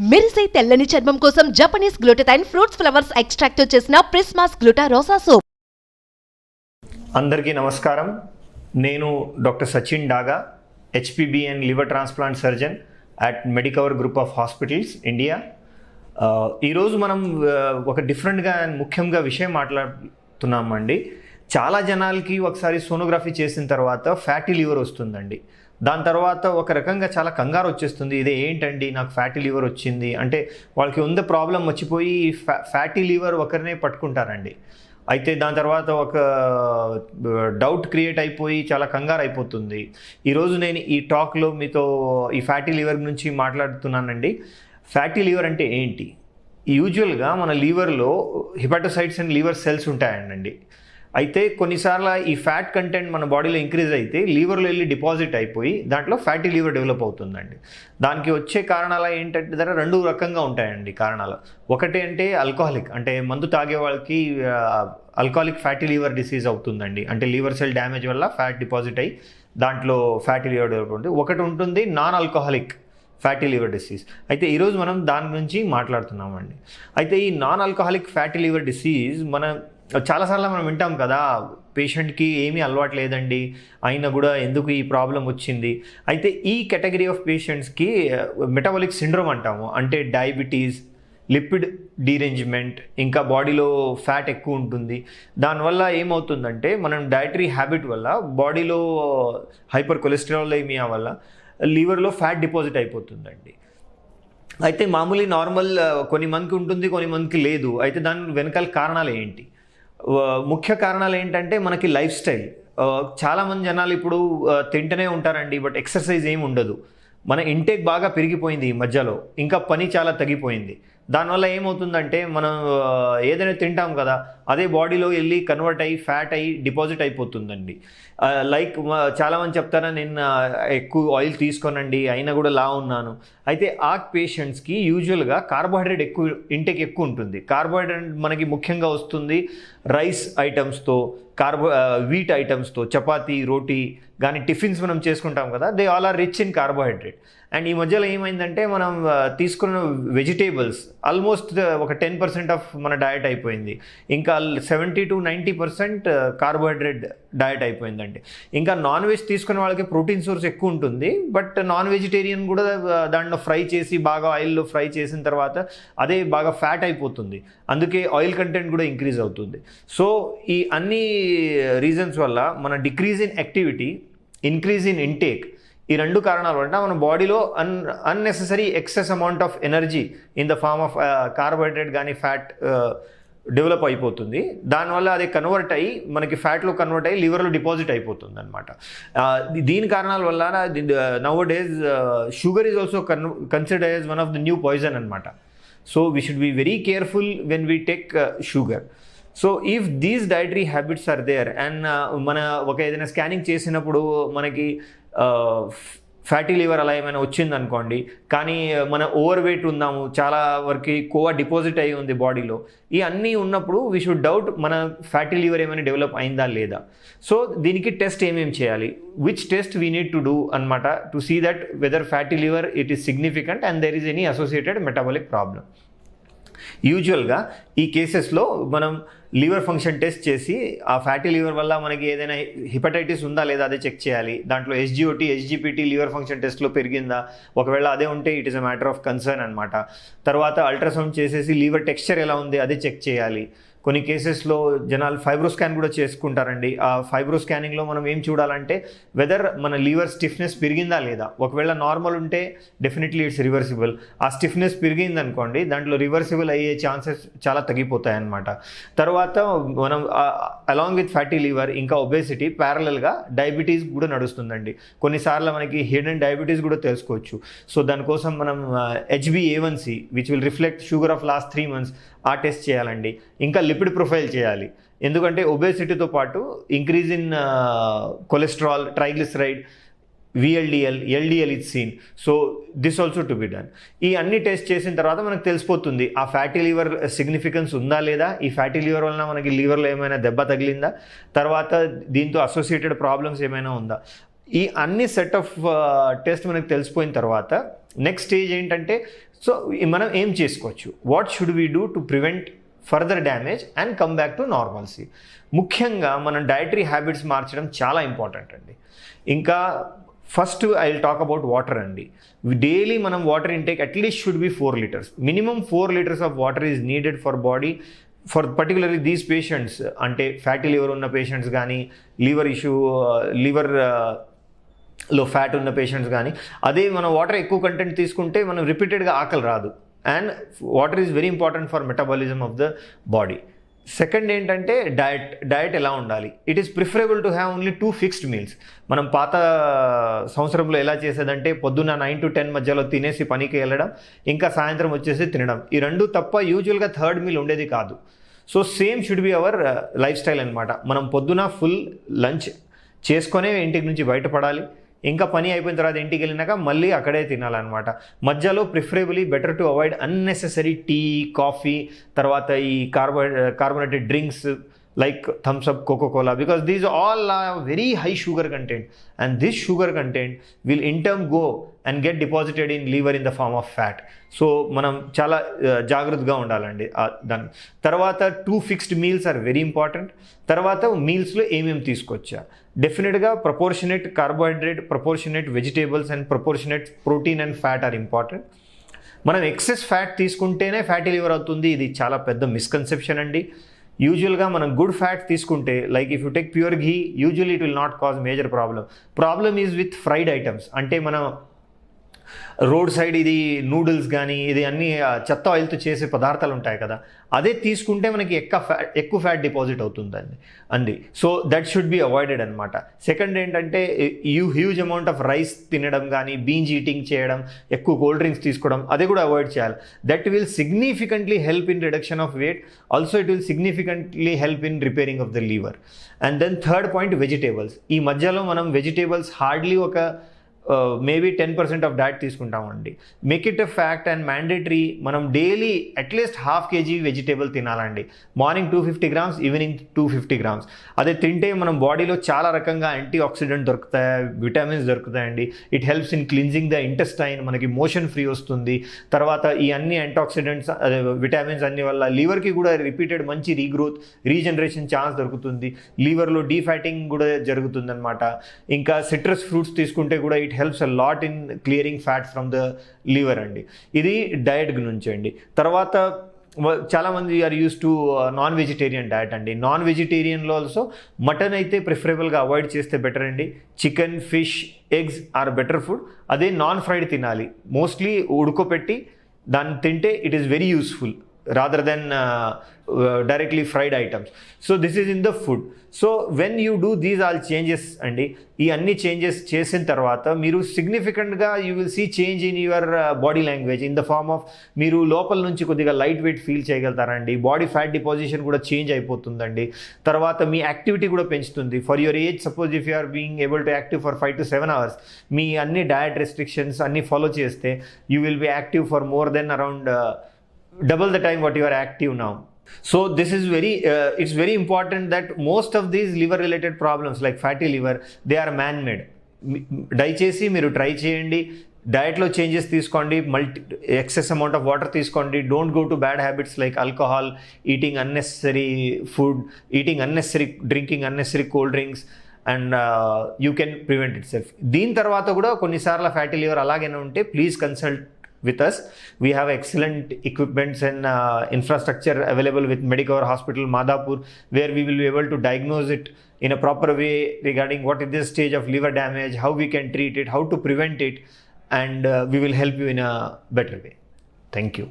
మెరిసే తెల్లని చర్మం కోసం Japanese glutathione fruits flowers extract తో చేసిన ప్రిస్మాస్ గ్లూటా రోసా సోప్. అందరికీ నమస్కారం. నేను doctor Sachin Daga, HPB and liver transplant surgeon at Medicover group of hospitals India. ఈరోజు మనం ఒక డిఫరెంట్గా అండ్ ముఖ్యంగా విషయం మాట్లాడుతున్నామండి. చాలా జనాలకి ఒకసారి సోనోగ్రఫీ చేసిన తర్వాత ఫ్యాటీ లివర్ వస్తుందండి. దాని తర్వాత ఒక రకంగా చాలా కంగారు వచ్చేస్తుంది. ఇదే ఏంటండి నాకు ఫ్యాటీ లివర్ వచ్చింది అంటే వాళ్ళకి ఉన్న ప్రాబ్లం మర్చిపోయి ఫ్యాటీ లివర్ ఒకరినే పట్టుకుంటారండి. అయితే దాని తర్వాత ఒక డౌట్ క్రియేట్ అయిపోయి చాలా కంగారు అయిపోతుంది. ఈరోజు నేను ఈ టాక్లో మీతో ఈ ఫ్యాటీ లివర్ గురించి మాట్లాడుతున్నానండి. ఫ్యాటీ లివర్ అంటే ఏంటి? యూజువల్గా మన లివర్లో హిపాటోసైట్స్ అండ్ లివర్ సెల్స్ ఉంటాయండి. అయితే కొన్నిసార్లు ఈ ఫ్యాట్ కంటెంట్ మన బాడీలో ఇంక్రీజ్ అయితే లివర్లో వెళ్ళి డిపాజిట్ అయిపోయి దాంట్లో ఫ్యాటీ లివర్ డెవలప్ అవుతుందండి. దానికి వచ్చే కారణాలు ఏంటంటే రెండు రకంగా ఉంటాయండి కారణాలు. ఒకటి అంటే ఆల్కహాలిక్, అంటే మందు తాగే వాళ్ళకి ఆల్కహాలిక్ ఫ్యాటీ లివర్ డిసీజ్ అవుతుందండి. అంటే లివర్ సెల్ డ్యామేజ్ వల్ల ఫ్యాట్ డిపాజిట్ అయ్యి దాంట్లో ఫ్యాటీ లివర్ డెవలప్ అవుతుంది. ఒకటి ఉంటుంది non alcoholic fatty liver disease. అయితే ఈరోజు మనం దాని గురించి మాట్లాడుతున్నామండి. అయితే ఈ non alcoholic fatty liver disease చాలాసార్లు మనం వింటాం కదా, పేషెంట్కి ఏమీ అలవాటు లేదండి అయినా కూడా ఎందుకు ఈ ప్రాబ్లం వచ్చింది. అయితే ఈ కేటగిరీ ఆఫ్ పేషెంట్స్కి మెటబాలిక్ సిండ్రోమ్ అంటాము. అంటే డయాబెటీస్, లిపిడ్ డీరేంజ్మెంట్, ఇంకా బాడీలో ఫ్యాట్ ఎక్కువ ఉంటుంది. దానివల్ల ఏమవుతుందంటే మనం డైటరీ హ్యాబిట్ వల్ల బాడీలో హైపర్ కొలెస్ట్రాలేమియా వల్ల లివర్లో ఫ్యాట్ డిపాజిట్ అయిపోతుందండి. అయితే మామూలు నార్మల్ కొన్ని మందికి ఉంటుంది, కొన్ని మందికి లేదు. అయితే దాని వెనకాల కారణాలు ఏంటి? ముఖ్య కారణాలు ఏంటంటే మనకి లైఫ్ స్టైల్. చాలామంది జనాలు ఇప్పుడు తింటూనే ఉంటారండి, బట్ ఎక్సర్సైజ్ ఏమి ఉండదు. మన ఇంటేక్ బాగా పెరిగిపోయింది ఈ మధ్యలో, ఇంకా పని చాలా తగ్గిపోయింది. దానివల్ల ఏమవుతుందంటే మనం ఏదైనా తింటాం కదా, అదే బాడీలో వెళ్ళి కన్వర్ట్ అయ్యి ఫ్యాట్ అయ్యి డిపాజిట్ అయిపోతుందండి. లైక్ చాలామంది చెప్తారా నేను ఎక్కువ ఆయిల్ తీసుకోనండి అయినా కూడా లా ఉన్నాను. అయితే ఆ పేషెంట్స్కి యూజువల్గా కార్బోహైడ్రేట్ ఇంటేక్ ఎక్కువ ఉంటుంది. కార్బోహైడ్రేట్ మనకి ముఖ్యంగా వస్తుంది రైస్ ఐటమ్స్తో, వీట్ ఐటమ్స్తో, చపాతీ, రోటీ కానీ టిఫిన్స్ మనం చేసుకుంటాం కదా, they all are rich in carbohydrate. And ఈ మధ్యలో ఏమైందంటే మనం తీసుకున్న వెజిటేబుల్స్ ఆల్మోస్ట్ ఒక 10% ఆఫ్ మన డయట్ అయిపోయింది. ఇంకా 70 to 90% కార్బోహైడ్రేట్ డయట్ అయిపోయిందండి. ఇంకా నాన్ వెజ్ తీసుకునే వాళ్ళకి ప్రోటీన్ సోర్స్ ఎక్కువ ఉంటుంది, బట్ నాన్ వెజిటేరియన్ కూడా దాంట్లో ఫ్రై చేసి బాగా ఆయిల్లో ఫ్రై చేసిన తర్వాత అదే బాగా ఫ్యాట్ అయిపోతుంది. అందుకే ఆయిల్ కంటెంట్ కూడా ఇంక్రీజ్ అవుతుంది. సో ఈ అన్ని రీజన్స్ వల్ల మన decrease in activity, increase in intake, ఈ రెండు కారణాల వల్ల మన బాడీలో unnecessary excess amount of energy in the form of carbohydrate కానీ ఫ్యాట్ డెవలప్ అయిపోతుంది. దానివల్ల అది కన్వర్ట్ అయ్యి మనకి ఫ్యాట్లో కన్వర్ట్ అయ్యి లివర్లో డిపాజిట్ అయిపోతుంది అనమాట. దీని కారణాల వల్ల nowadays sugar is also considered as one of the new poison అనమాట. So we should be very careful when we take sugar. So if these dietary habits are there and మన ఏదైనా scanning చేసినప్పుడు మనకి fatty liver అలా ఏమైనా వచ్చిందనుకోండి, కానీ మన ఓవర్ వెయిట్ ఉన్నాము, చాలా వరకు కోవా డిపాజిట్ అయ్యి ఉంది బాడీలో, ఈ అన్నీ ఉన్నప్పుడు వీ షుడ్ డౌట్ మన ఫ్యాటీ లివర్ ఏమైనా డెవలప్ అయిందా లేదా. సో దీనికి టెస్ట్ ఏమేమి చేయాలి, which test we need to do అనమాట, to see that whether fatty liver it is significant and there is any associated metabolic problem. యూజువల్గా ఈ కేసెస్లో మనం లివర్ ఫంక్షన్ టెస్ట్ చేసి ఆ ఫ్యాటీ లివర్ వల్ల మనకి ఏదైనా హిపటైటిస్ ఉందా లేదా అదే చెక్ చేయాలి. దాంట్లో SGOT, SGPT లివర్ ఫంక్షన్ టెస్ట్లో పెరిగిందా, ఒకవేళ అదే ఉంటే it is a matter of concern అనమాట. తర్వాత అల్ట్రాసౌండ్ చేసేసి లివర్ టెక్స్చర్ ఎలా ఉంది అదే చెక్ చేయాలి. కొన్ని కేసెస్లో జనాలు ఫైబ్రో స్కాన్ కూడా చేసుకుంటారండి. ఆ ఫైబ్రో స్కానింగ్లో మనం ఏం చూడాలంటే వెదర్ మన లివర్ స్టిఫ్నెస్ పెరిగిందా లేదా. ఒకవేళ నార్మల్ ఉంటే డెఫినెట్లీ ఇట్స్ రివర్సిబుల్. ఆ స్టిఫ్నెస్ పెరిగిందనుకోండి దాంట్లో రివర్సిబుల్ అయ్యే ఛాన్సెస్ చాలా తగ్గిపోతాయి అన్నమాట. తర్వాత మనం అలాంగ్ విత్ ఫ్యాటీ లివర్ ఇంకా ఒబేసిటీ ప్యారలల్గా డయాబెటీస్ కూడా నడుస్తుందండి. కొన్నిసార్లు మనకి హిడెన్ డయాబెటీస్ కూడా తెలుసుకోవచ్చు. సో దానికోసం మనం HbA1c which will reflect sugar of last 3 months ఆ టెస్ట్ చేయాలండి. ఇంకా లిపిడ్ ప్రొఫైల్ చేయాలి, ఎందుకంటే ఒబేసిటీతో పాటు increase in cholesterol, triglyceride, VLDL, LDL is seen. So this also to be done. ఈ అన్ని టెస్ట్ చేసిన తర్వాత మనకు తెలిసిపోతుంది ఆ ఫ్యాటీ లివర్ సిగ్నిఫికెన్స్ ఉందా లేదా, ఈ ఫ్యాటీ లివర్ వలన మనకి లివర్లో ఏమైనా దెబ్బ తగిలిందా, తర్వాత దీంతో అసోసియేటెడ్ ప్రాబ్లమ్స్ ఏమైనా ఉందా. ఈ అన్ని సెట్ ఆఫ్ టెస్ట్ మనకు తెలిసిపోయిన తర్వాత నెక్స్ట్ స్టేజ్ ఏంటంటే సో మనం ఏం చేసుకోవచ్చు, what should we do to prevent further damage and come back to normalcy. ముఖ్యంగా మనం డైటరీ హ్యాబిట్స్ మార్చడం చాలా ఇంపార్టెంట్ అండి. ఇంకా first I will talk about water అండి. డైలీ మనం water intake at least should be 4 liters. Minimum 4 liters of water is needed for body, for particularly these patients, అంటే fatty liver ఉన్న పేషెంట్స్ కానీ, లివర్లో fat ఉన్న పేషెంట్స్ కానీ, అదే మనం వాటర్ ఎక్కువ కంటెంట్ తీసుకుంటే మనం రిపీటెడ్గా ఆకలి రాదు. And water is very important for metabolism of the body. Second ఏంటంటే డయట్ ఎలా ఉండాలి. It is preferable to have only 2 fixed meals. మనం పాత సంవత్సరంలో ఎలా చేసేదంటే పొద్దున్న 9 to 10 మధ్యలో తినేసి పనికి వెళ్ళడం, ఇంకా సాయంత్రం వచ్చేసి తినడం. ఈ రెండు తప్ప యూజువల్గా థర్డ్ మీల్ ఉండేది కాదు. So same should be our life style అనమాట. మనం పొద్దున ఫుల్ లంచ్ చేసుకొనే ఇంటికి నుంచి బయటపడాలి, ఇంకా పని అయిపోయిన తర్వాత ఇంటికి వెళ్ళినాక మళ్ళీ అక్కడే తినాలన్నమాట. మధ్యలో preferably better to avoid unnecessary tea, coffee, తర్వాత ఈ carbonated drinks like thumbs up, Coca-Cola, because these all are very high sugar content, and this sugar content will in turn go and get deposited in liver in the form of fat. So మనం చాలా జాగ్రత్తగా ఉండాలండి. దాని తర్వాత 2 fixed meals are very important. తర్వాత మీల్స్లో ఏమేమి తీసుకొచ్చా, డెఫినెట్గా proportionate carbohydrate, proportionate vegetables and proportionate protein and fat are important. మనం ఎక్సెస్ ఫ్యాట్ తీసుకుంటేనే ఫ్యాటీ లివర్ అవుతుంది, ఇది చాలా పెద్ద మిస్కన్సెప్షన్ అండి. యూజువల్గా మనం గుడ్ ఫ్యాట్ తీసుకుంటే, like if you take pure ghee, usually it will not cause major problem is with fried items. అంటే మనం రోడ్ సైడ్ ఇది నూడిల్స్ కానీ ఇది అన్నీ చెత్త ఆయిల్తో చేసే పదార్థాలు ఉంటాయి కదా, అదే తీసుకుంటే మనకి ఎక్కువ ఫ్యాట్ డిపాజిట్ అవుతుందండి. So that should be avoided అనమాట. సెకండ్ ఏంటంటే హ్యూజ్ అమౌంట్ ఆఫ్ రైస్ తినడం కానీ, బీంజ్ ఈటింగ్ చేయడం, ఎక్కువ కోల్డ్ డ్రింక్స్ తీసుకోవడం, అది కూడా అవాయిడ్ చేయాలి. That will significantly help in reduction of weight. Also it will significantly help in repairing of the liver. And then third point, vegetables. ఈ మధ్యలో మనం వెజిటేబుల్స్ హార్డ్లీ ఒక మేబీ 10% ఆఫ్ డైట్ తీసుకుంటామండి. Make it a fact and mandatory, మనం daily at least 1/2 kg vegetable తినాలండి. Morning 250 grams, evening 250 grams. అదే తింటే మనం బాడీలో చాలా రకంగా యాంటీ ఆక్సిడెంట్ దొరుకుతాయి, విటమిన్స్ దొరుకుతాయండి. It helps in cleansing the intestine, మనకి మోషన్ ఫ్రీ వస్తుంది. తర్వాత ఈ అన్ని యాంటీ ఆక్సిడెంట్స్, విటమిన్స్ అన్ని వల్ల లివర్కి కూడా రిపీటెడ్ మంచి రీగ్రోత్, రీజనరేషన్ ఛాన్స్ దొరుకుతుంది. లివర్లో డీఫ్యాటింగ్ కూడా జరుగుతుంది అనమాట. ఇంకా సిట్రస్ ఫ్రూట్స్ తీసుకుంటే కూడా it helps a lot in clearing fat from the liver అండి. ఇది డయట్ నుంచి అండి. తర్వాత చాలామంది are used to non vegetarian diet అండి. నాన్ వెజిటేరియన్లో ఆల్సో మటన్ అయితే ప్రిఫరబుల్గా అవాయిడ్ చేస్తే బెటర్ అండి. Chicken, fish, eggs are better food. అదే నాన్ ఫ్రైడ్ తినాలి, మోస్ట్లీ ఉడుకోపెట్టి దాన్ని తింటే it is very useful rather than directly fried items. So this is in the food. So when you do these all changes అండి, ఈ అన్ని changes చేసిన తర్వాత మీరు సిగ్నిఫికెంట్గా you will see change in your body language in the form of, మీరు లోపల నుంచి కొద్దిగా లైట్ వెయిట్ ఫీల్ చేయగలుగుతారండి. బాడీ ఫ్యాట్ డిపాజిషన్ కూడా చేంజ్ అయిపోతుందండి. తర్వాత మీ యాక్టివిటీ కూడా పెంచుతుంది. For your age, suppose if you are being able to active for 5 to 7 hours, మీ అన్ని డయట్ రెస్ట్రిక్షన్స్ అన్ని ఫాలో చేస్తే you will be active for more than around double the time what you are active now. So this is it's very important that most of these liver related problems like fatty liver, they are man made. దయచేసి మీరు try చేయండి, డయట్లో changes తీసుకోండి, excess amount of water తీసుకోండి. Don't go to bad habits like alcohol, eating unnecessary food, eating unnecessary drinking unnecessary cold drinks, and you can prevent it self. దీని తర్వాత కూడా కొన్నిసార్లు fatty liver అలాగైనా ఉంటే please consult with us. We have excellent equipments and infrastructure available with Medicover Hospital, Madhapur, where we will be able to diagnose it in a proper way regarding what is the stage of liver damage, how we can treat it, how to prevent it, and we will help you in a better way. Thank you.